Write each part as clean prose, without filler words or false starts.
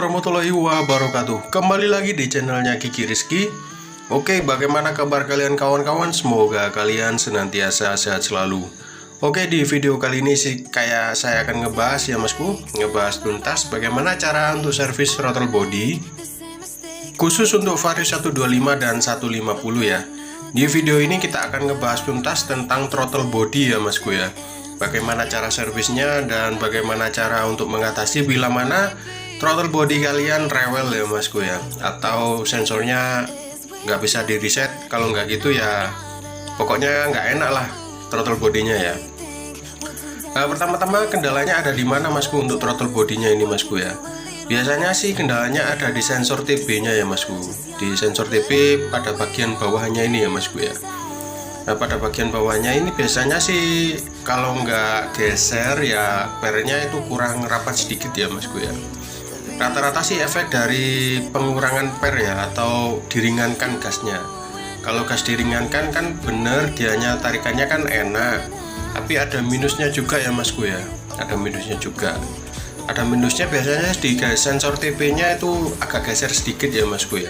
warahmatullahi wabarakatuh. Kembali lagi di channelnya Kiki Rizky. Oke, bagaimana kabar kalian kawan-kawan? Semoga kalian senantiasa sehat selalu. Oke, di video kali ini sih kayak saya akan ngebahas ya masku, ngebahas tuntas bagaimana cara untuk servis throttle body khusus untuk Vario 125 dan 150 ya. Di video ini kita akan ngebahas tuntas tentang throttle body ya masku ya. Bagaimana cara servisnya dan bagaimana cara untuk mengatasi bila mana throttle body kalian rewel ya masku ya, atau sensornya nggak bisa di reset. Kalau nggak gitu ya pokoknya nggak enak lah throttle bodinya ya. Nah, pertama-tama kendalanya ada di mana masku untuk throttle bodinya ini masku ya. Biasanya sih kendalanya ada di sensor TB nya ya masku, di sensor TB pada bagian bawahnya ini ya masku ya. Nah, pada bagian bawahnya ini biasanya sih kalau nggak geser ya pernya itu kurang rapat sedikit ya masku ya. Rata-rata sih efek dari pengurangan per ya, atau diringankan gasnya. Kalau gas diringankan kan bener dianya tarikannya kan enak, tapi ada minusnya juga ya masku ya. Ada minusnya juga. Ada minusnya biasanya di sensor TB nya itu agak geser sedikit ya masku ya.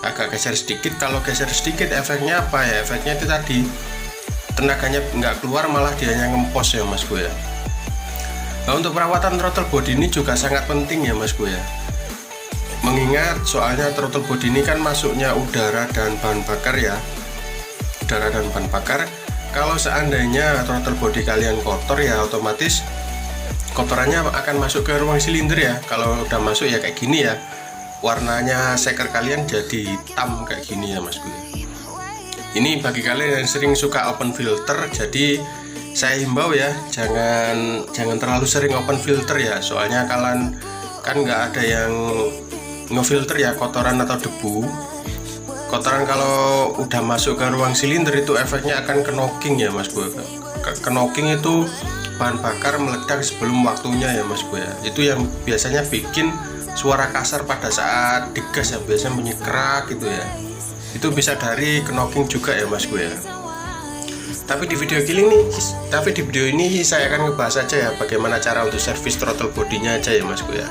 Agak geser sedikit. Kalau geser sedikit efeknya apa ya? Efeknya itu tadi tenaganya nggak keluar, malah dianya ngempos ya masku ya. Nah, untuk perawatan throttle body ini juga sangat penting ya masku ya. Mengingat soalnya throttle body ini kan masuknya udara dan bahan bakar ya. Udara dan bahan bakar. Kalau seandainya throttle body kalian kotor ya otomatis kotorannya akan masuk ke ruang silinder ya. Kalau udah masuk ya kayak gini ya, warnanya seker kalian jadi hitam kayak gini ya masku. Ini bagi kalian yang sering suka open filter, jadi saya himbau ya jangan terlalu sering open filter ya. Soalnya kalian kan nggak ada yang ngefilter ya kotoran atau debu. Kotoran kalau udah masuk ke ruang silinder itu efeknya akan knocking ya masku. Knocking itu bahan bakar meledak sebelum waktunya ya masku ya. Itu yang biasanya bikin suara kasar pada saat digas ya, biasanya bunyi kerak gitu ya. Itu bisa dari knocking juga ya masku ya. Tapi di video ini saya akan ngebahas aja ya bagaimana cara untuk servis throttle bodinya aja ya masku ya.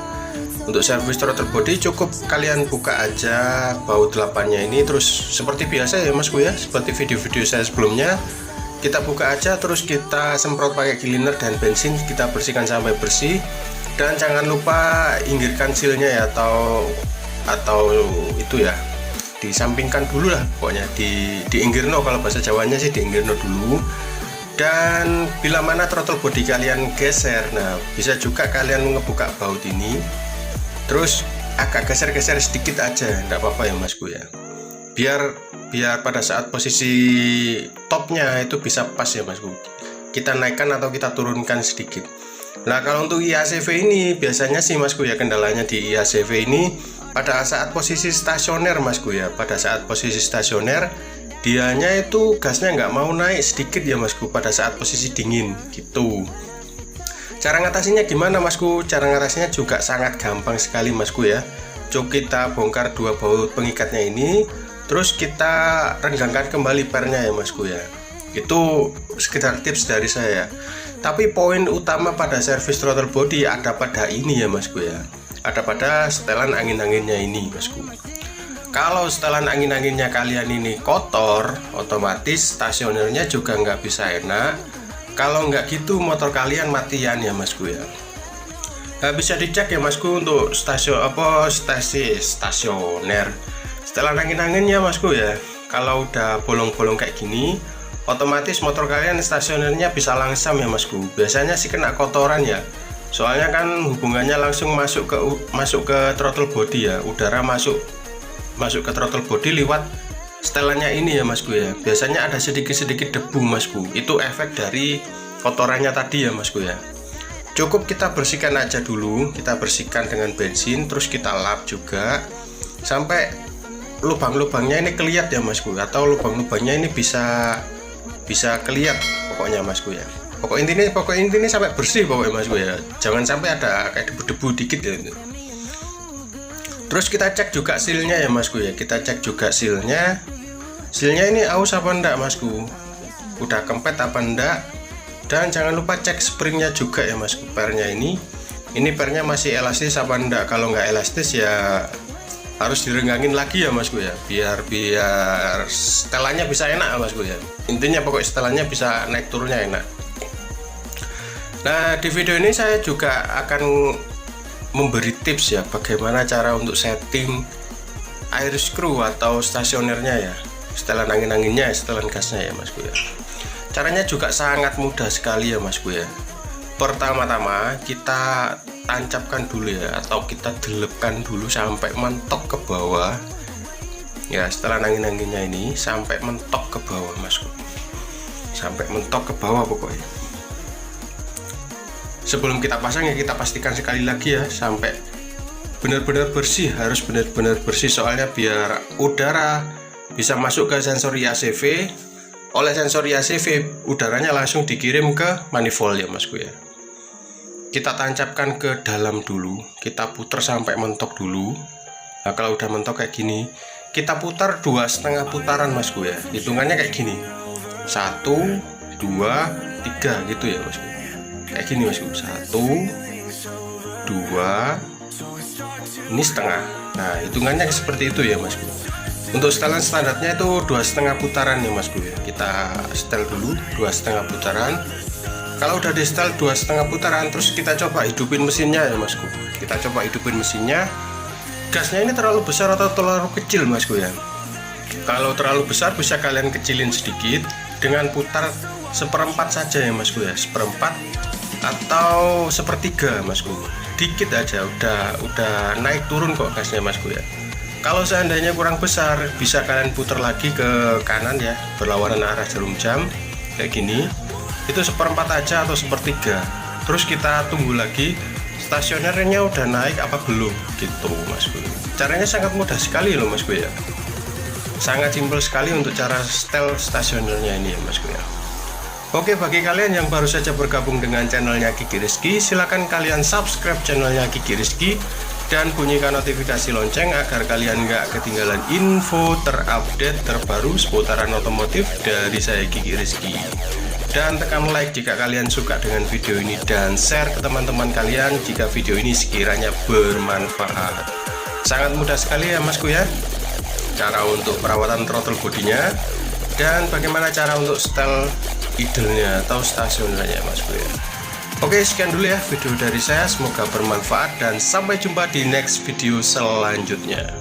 Untuk servis throttle body cukup kalian buka aja baut 8-nya ini, terus seperti biasa ya masku ya, seperti video-video saya sebelumnya, kita buka aja terus kita semprot pakai cleaner dan bensin, kita bersihkan sampai bersih. Dan jangan lupa inggirkan sealnya ya, atau itu ya disampingkan dulu lah pokoknya, diinggirno, kalau bahasa Jawanya sih diinggirno dulu. Dan bila mana throttle body kalian geser, nah bisa juga kalian ngebuka baut ini terus agak geser-geser sedikit aja, enggak apa-apa ya masku ya, biar pada saat posisi topnya itu bisa pas ya masku, kita naikkan atau kita turunkan sedikit. Nah, kalau untuk IACV ini biasanya sih masku ya, kendalanya di IACV ini pada saat posisi stasioner masku ya. Pada saat posisi stasioner dianya itu gasnya nggak mau naik sedikit ya masku pada saat posisi dingin gitu. Cara ngatasinya gimana masku? Cara ngatasinya juga sangat gampang sekali masku ya. Coba kita bongkar dua baut pengikatnya ini, terus kita renggangkan kembali pernya ya masku ya. Itu sekedar tips dari saya. Tapi poin utama pada servis throttle body ada pada ini ya masku ya, ada pada setelan angin-anginnya ini masku. Kalau setelan angin-anginnya kalian ini kotor, otomatis stasionernya juga nggak bisa enak. Kalau nggak gitu motor kalian matian ya masku ya. Nah, bisa dicek ya masku untuk stasioner setelan angin-anginnya masku ya. Kalau udah bolong-bolong kayak gini, otomatis motor kalian stasionernya bisa langsam ya masku. Biasanya sih kena kotoran ya, soalnya kan hubungannya langsung masuk ke throttle body ya, udara masuk ke throttle body lewat setelannya ini ya masku ya. Biasanya ada sedikit-sedikit debu masku, itu efek dari kotorannya tadi ya masku ya. Cukup kita bersihkan aja dulu, kita bersihkan dengan bensin, terus kita lap juga sampai lubang-lubangnya ini kelihatan ya masku, atau lubang-lubangnya ini bisa kelihatan pokoknya masku ya. Pokok intinya sampai bersih pokoknya masku ya, jangan sampai ada kayak debu-debu dikit ya. Terus kita cek juga sealnya ya masku ya, kita cek juga sealnya ini aus apa enggak masku, udah kempet apa enggak. Dan jangan lupa cek springnya juga ya masku, pernya ini ini pernya masih elastis apa enggak. Kalau nggak elastis ya harus direnggangin lagi ya Masku ya, biar setelannya bisa enak Masku ya. Intinya pokoknya setelannya bisa naik turunnya enak. Nah, di video ini saya juga akan memberi tips ya bagaimana cara untuk setting air screw atau stasionernya ya, setelan angin-anginnya, setelan gasnya ya Masku ya. Caranya juga sangat mudah sekali ya Masku ya. Pertama-tama kita tancapkan dulu ya, atau kita delepkan dulu sampai mentok ke bawah ya, setelan angin-anginnya ini sampai mentok ke bawah Masku, sampai mentok ke bawah pokoknya. Sebelum kita pasang ya kita pastikan sekali lagi ya sampai benar-benar bersih, harus benar-benar bersih, soalnya biar udara bisa masuk ke sensor IACV. Oleh sensor IACV udaranya langsung dikirim ke manifold ya Masku ya. Kita tancapkan ke dalam dulu, kita putar sampai mentok dulu. Nah, kalau udah mentok kayak gini, kita putar 2,5 putaran Masku ya. Hitungannya kayak gini, 1, 2, 3 gitu ya Masku. Kayak gini Masku, 1, 2, ini setengah. Nah, hitungannya seperti itu ya Masku. Untuk setelan standarnya itu 2,5 putaran ya Masku ya. Kita setel dulu 2,5 putaran. Kalau udah di setel 2,5 putaran, terus kita coba hidupin mesinnya ya Masku. Kita coba hidupin mesinnya. Gasnya ini terlalu besar atau terlalu kecil Masku ya. Kalau terlalu besar bisa kalian kecilin sedikit dengan putar 1/4 saja ya Masku ya, 1/4 atau 1/3 Masku. Dikit aja udah naik turun kok gasnya Masku ya. Kalau seandainya kurang besar bisa kalian putar lagi ke kanan ya, berlawanan arah jarum jam kayak gini. Itu 1/4 aja atau 1/3. Terus kita tunggu lagi stasionernya udah naik apa belum gitu Masku. Caranya sangat mudah sekali loh Masku ya, sangat simpel sekali untuk cara setel stasionernya ini ya Masku ya. Oke, bagi kalian yang baru saja bergabung dengan channelnya Kiki Rizky, silahkan kalian subscribe channelnya Kiki Rizky dan bunyikan notifikasi lonceng agar kalian nggak ketinggalan info terupdate terbaru seputaran otomotif dari saya Kiki Rizky. Dan tekan like jika kalian suka dengan video ini, dan share ke teman-teman kalian jika video ini sekiranya bermanfaat. Sangat mudah sekali ya Masku ya, cara untuk perawatan throttle bodinya dan bagaimana cara untuk setel idle-nya atau stasionernya Masku ya. Oke, sekian dulu ya video dari saya, semoga bermanfaat dan sampai jumpa di next video selanjutnya.